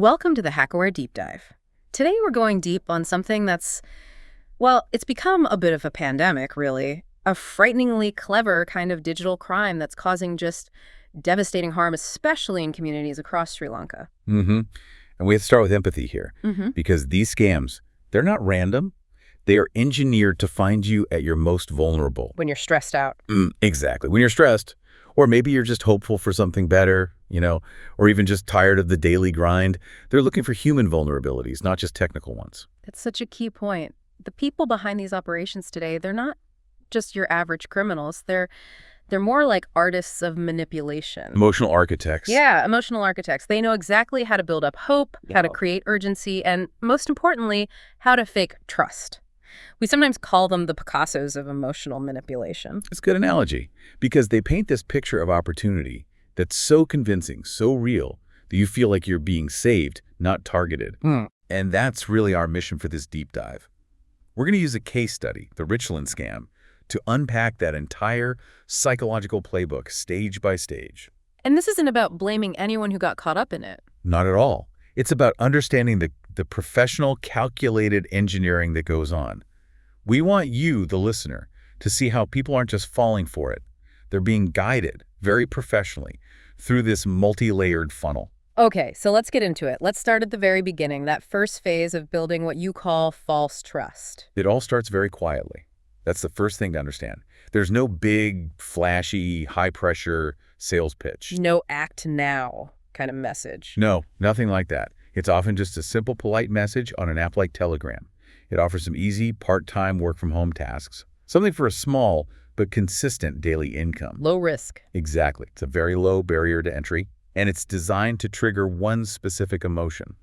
Welcome to the HackAware Deep Dive. Today we're going deep on something that's, well, it's become a bit of a pandemic, really. A frighteningly clever kind of digital crime that's causing just devastating harm, especially in communities across Sri Lanka. And we have to start with empathy here, because these scams, they're not random. They are engineered to find you at your most vulnerable. When you're stressed out. Exactly. When you're stressed, or maybe you're just hopeful for something better, or even just tired of the daily grind. They're looking for human vulnerabilities, not just technical ones. That's such a key point. The people behind these operations today, they're not just your average criminals. They're more like artists of manipulation. Emotional architects. Yeah, emotional architects. They know exactly how to build up hope, how to create urgency, and most importantly, how to fake trust. We sometimes call them the Picassos of emotional manipulation. It's a good analogy, because they paint this picture of opportunity that's so convincing, so real, that you feel like you're being saved, not targeted. And that's really our mission for this deep dive. We're going to use a case study, the Richland scam, to unpack that entire psychological playbook stage by stage. And this isn't about blaming anyone who got caught up in it. Not at all. It's about understanding the professional, calculated engineering that goes on. We want you, the listener, to see how people aren't just falling for it. They're being guided very professionally through this multi-layered funnel. Okay, so let's get into it. Let's start at the very beginning, that first phase of building what you call false trust. It all starts very quietly. That's the first thing to understand. There's no big, flashy, high-pressure sales pitch. No act now kind of message. No, nothing like that. It's often just a simple, polite message on an app like Telegram. It offers some easy, part-time work-from-home tasks, something for a small but consistent daily income. Low risk. Exactly. It's a very low barrier to entry, and it's designed to trigger one specific emotion,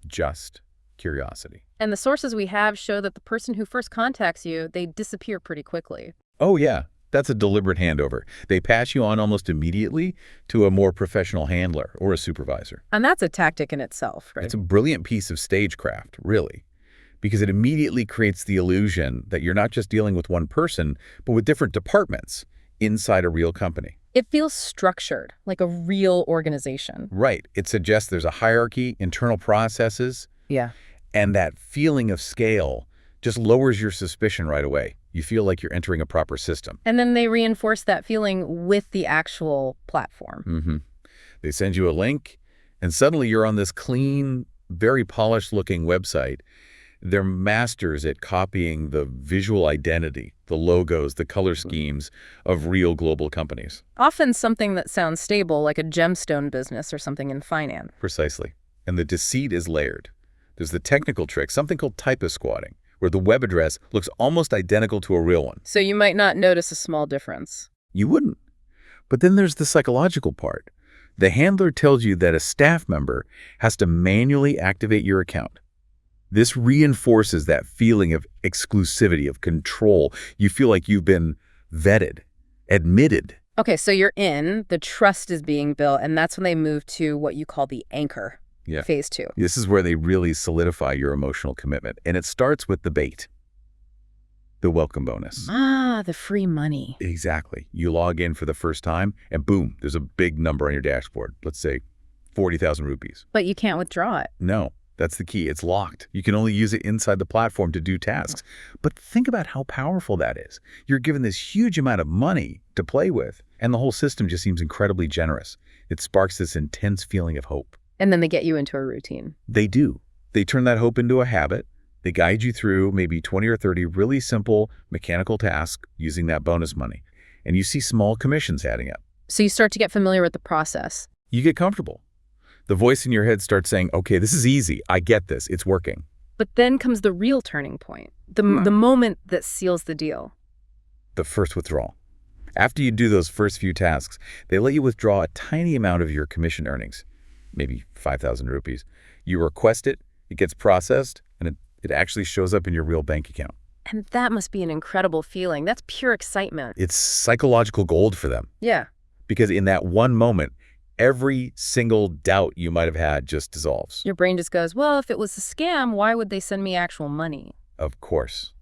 just curiosity. And the sources we have show that the person who first contacts you, they disappear pretty quickly. Oh, yeah. That's a deliberate handover. They pass you on almost immediately to a more professional handler or a supervisor. And that's a tactic in itself, right? It's a brilliant piece of stagecraft, really, because it immediately creates the illusion that you're not just dealing with one person, but with different departments inside a real company. It feels structured, like a real organization. Right. It suggests there's a hierarchy, internal processes. Yeah. And that feeling of scale just lowers your suspicion right away. You feel like you're entering a proper system. And then they reinforce that feeling with the actual platform. They send you a link, and suddenly you're on this clean, very polished-looking website. They're masters at copying the visual identity, the logos, the color schemes of real global companies. Often something that sounds stable, like a gemstone business or something in finance. Precisely. And the deceit is layered. There's the technical trick, something called typo squatting, where the web address looks almost identical to a real one. So you might not notice a small difference. You wouldn't. But then there's the psychological part. The handler tells you that a staff member has to manually activate your account. This reinforces that feeling of exclusivity, of control. You feel like you've been vetted, admitted. Okay, so you're in, the trust is being built, and that's when they move to what you call the anchor. Yeah. Phase 2. This is where they really solidify your emotional commitment. And it starts with the bait, the welcome bonus. Ah, the free money. Exactly. You log in for the first time, and boom, there's a big number on your dashboard. Let's say 40,000 rupees. But you can't withdraw it. No, that's the key. It's locked. You can only use it inside the platform to do tasks. But think about how powerful that is. You're given this huge amount of money to play with, and the whole system just seems incredibly generous. It sparks this intense feeling of hope. And then they get you into a routine. They do. They turn that hope into a habit. They guide you through maybe 20 or 30 really simple mechanical tasks using that bonus money. And you see small commissions adding up. So you start to get familiar with the process. You get comfortable. The voice in your head starts saying, okay, this is easy. I get this. It's working. But then comes the real turning point, the moment that seals the deal. The first withdrawal. After you do those first few tasks, they let you withdraw a tiny amount of your commission earnings. Maybe 5,000 rupees. You request it, it gets processed, and it actually shows up in your real bank account. And that must be an incredible feeling. That's pure excitement. It's psychological gold for them. Yeah. Because in that one moment, every single doubt you might have had just dissolves. Your brain just goes, well, if it was a scam, why would they send me actual money? Of course.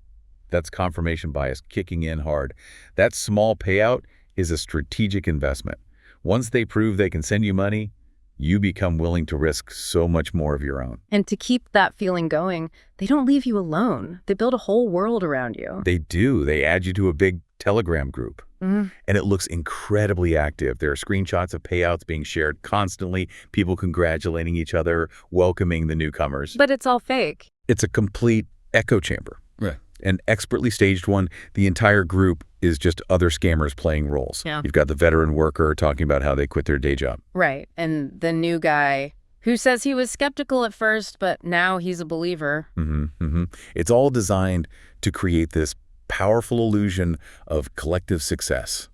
That's confirmation bias kicking in hard. That small payout is a strategic investment. Once they prove they can send you money, you become willing to risk so much more of your own. And to keep that feeling going, they don't leave you alone. They build a whole world around you. They do. They add you to a big Telegram group. Mhm. And it looks incredibly active. There are screenshots of payouts being shared constantly, people congratulating each other, welcoming the newcomers. But it's all fake. It's a complete echo chamber. Right. An expertly staged one. The entire group is just other scammers playing roles. Yeah. You've got the veteran worker talking about how they quit their day job. Right. And the new guy who says he was skeptical at first, but now he's a believer. It's all designed to create this powerful illusion of collective success.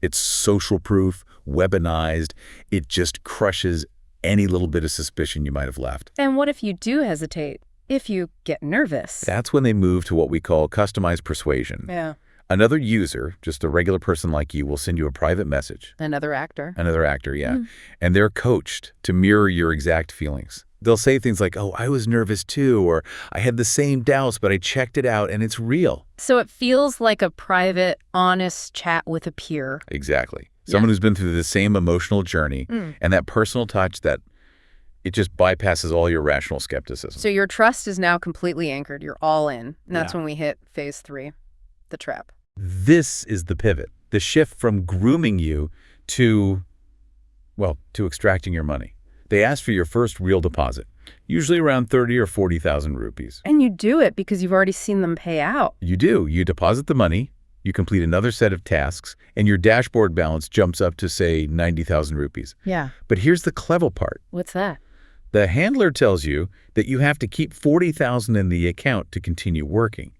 It's social proof, weaponized. It just crushes any little bit of suspicion you might have left. And what if you do hesitate? If you get nervous? That's when they move to what we call customized persuasion. Yeah. Another user, just a regular person like you, will send you a private message. Another actor. Another actor, yeah. And they're coached to mirror your exact feelings. They'll say things like, oh, I was nervous too, or I had the same doubts, but I checked it out and it's real. So it feels like a private, honest chat with a peer. Exactly. Someone who's been through the same emotional journey and that personal touch that it just bypasses all your rational skepticism. So your trust is now completely anchored. You're all in. And that's when we hit phase 3, the trap. This is the pivot, the shift from grooming you to, well, to extracting your money. They ask for your first real deposit, usually around 30 or 40,000 rupees. And you do it because you've already seen them pay out. You do. You deposit the money, you complete another set of tasks, and your dashboard balance jumps up to, say, 90,000 rupees. Yeah. But here's the clever part. What's that? The handler tells you that you have to keep 40,000 in the account to continue working.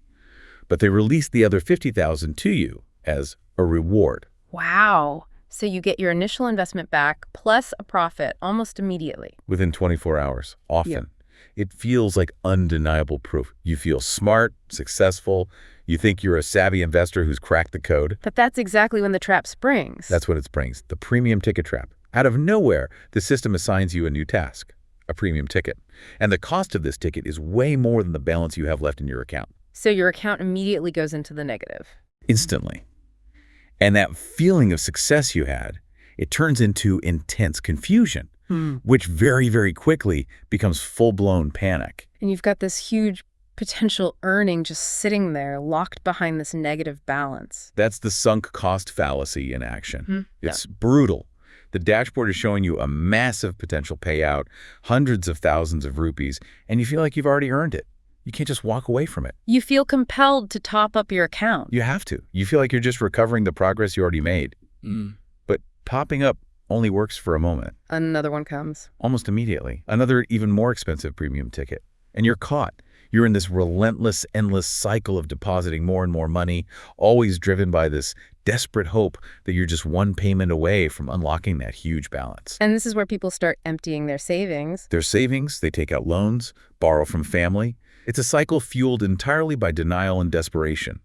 But they release the other 50,000 to you as a reward. Wow. So you get your initial investment back plus a profit almost immediately. Within 24 hours, often. Yeah. It feels like undeniable proof. You feel smart, successful. You think you're a savvy investor who's cracked the code. But that's exactly when the trap springs. That's what it springs, the premium ticket trap. Out of nowhere, the system assigns you a new task, a premium ticket. And the cost of this ticket is way more than the balance you have left in your account. So your account immediately goes into the negative. Instantly. And that feeling of success you had, it turns into intense confusion, which very, very quickly becomes full-blown panic. And you've got this huge potential earning just sitting there locked behind this negative balance. That's the sunk cost fallacy in action. It's brutal. The dashboard is showing you a massive potential payout, hundreds of thousands of rupees, and you feel like you've already earned it. You can't just walk away from it. You feel compelled to top up your account. You have to. You feel like you're just recovering the progress you already made. But topping up only works for a moment. Another one comes. Almost immediately. Another even more expensive premium ticket. And you're caught. You're in this relentless, endless cycle of depositing more and more money, always driven by this desperate hope that you're just one payment away from unlocking that huge balance. And this is where people start emptying their savings. Their savings, they take out loans, borrow from family. It's a cycle fueled entirely by denial and desperation.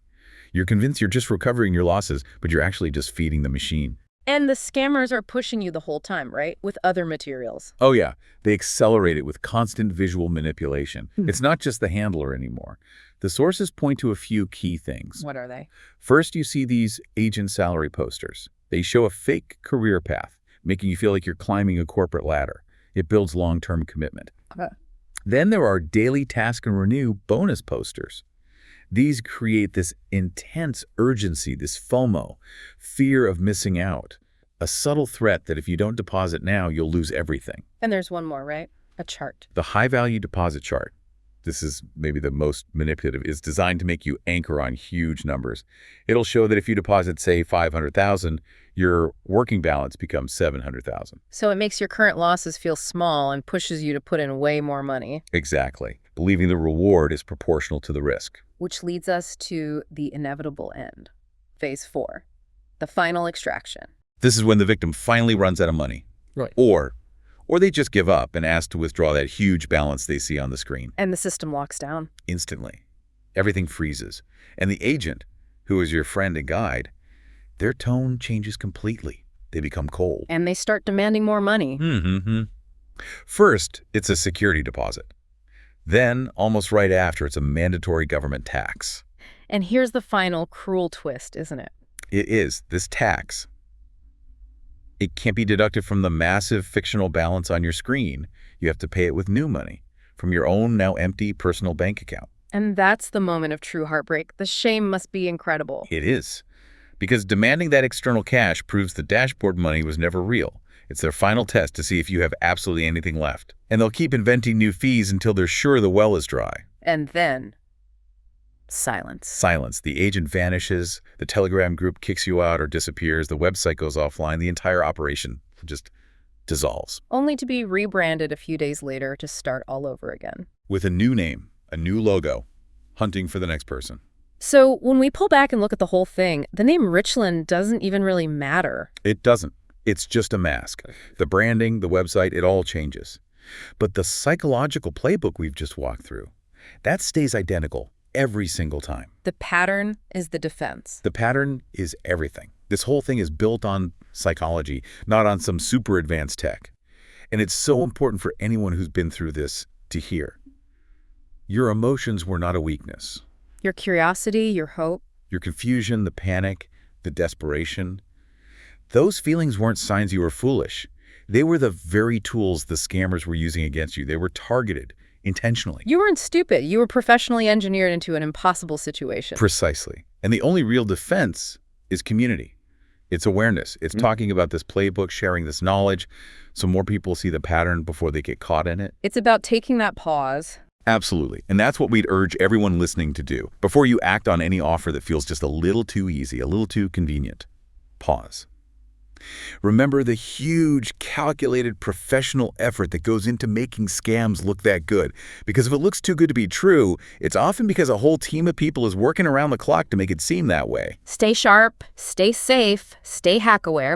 You're convinced you're just recovering your losses, but you're actually just feeding the machine. And the scammers are pushing you the whole time, right? With other materials. Oh yeah, they accelerate it with constant visual manipulation. It's not just the handler anymore. The sources point to a few key things. What are they? First, you see these agent salary posters. They show a fake career path, making you feel like you're climbing a corporate ladder. It builds long-term commitment. Then there are daily task and renew bonus posters. These create this intense urgency, this FOMO, fear of missing out, a subtle threat that if you don't deposit now, you'll lose everything. And there's one more, right? A chart. The high-value deposit chart, this is maybe the most manipulative, is designed to make you anchor on huge numbers. It'll show that if you deposit, say, 500,000, your working balance becomes 700,000. So it makes your current losses feel small and pushes you to put in way more money. Exactly. Believing the reward is proportional to the risk. Which leads us to the inevitable end. Phase 4, the final extraction. This is when the victim finally runs out of money. Right. Or they just give up and ask to withdraw that huge balance they see on the screen. And the system locks down. Instantly. Everything freezes. And the agent, who is your friend and guide, their tone changes completely. They become cold. And they start demanding more money. First, it's a security deposit. Then, almost right after, it's a mandatory government tax. And here's the final cruel twist, isn't it? It is. This tax, It can't be deducted from the massive fictional balance on your screen. You have to pay it with new money from your own now empty personal bank account. And that's the moment of true heartbreak. The shame must be incredible. It is. Because demanding that external cash proves the dashboard money was never real. It's their final test to see if you have absolutely anything left. And they'll keep inventing new fees until they're sure the well is dry. And then, silence. Silence. The agent vanishes, the Telegram group kicks you out or disappears, the website goes offline, the entire operation just dissolves. Only to be rebranded a few days later to start all over again. With a new name, a new logo, hunting for the next person. So when we pull back and look at the whole thing, the name Richland doesn't even really matter. It doesn't. It's just a mask. The branding, the website, it all changes. But the psychological playbook we've just walked through, that stays identical every single time. The pattern is the defense. The pattern is everything. This whole thing is built on psychology, not on some super advanced tech. And it's so important for anyone who's been through this to hear. Your emotions were not a weakness. Your curiosity, your hope. Your confusion, the panic, the desperation. Those feelings weren't signs you were foolish. They were the very tools the scammers were using against you. They were targeted intentionally. You weren't stupid. You were professionally engineered into an impossible situation. Precisely. And the only real defense is community. It's awareness. It's talking about this playbook, sharing this knowledge, so more people see the pattern before they get caught in it. It's about taking that pause. Absolutely. And that's what we'd urge everyone listening to do. Before you act on any offer that feels just a little too easy, a little too convenient, pause. Remember the huge, calculated, professional effort that goes into making scams look that good. Because if it looks too good to be true, it's often because a whole team of people is working around the clock to make it seem that way. Stay sharp, stay safe, stay HackAware.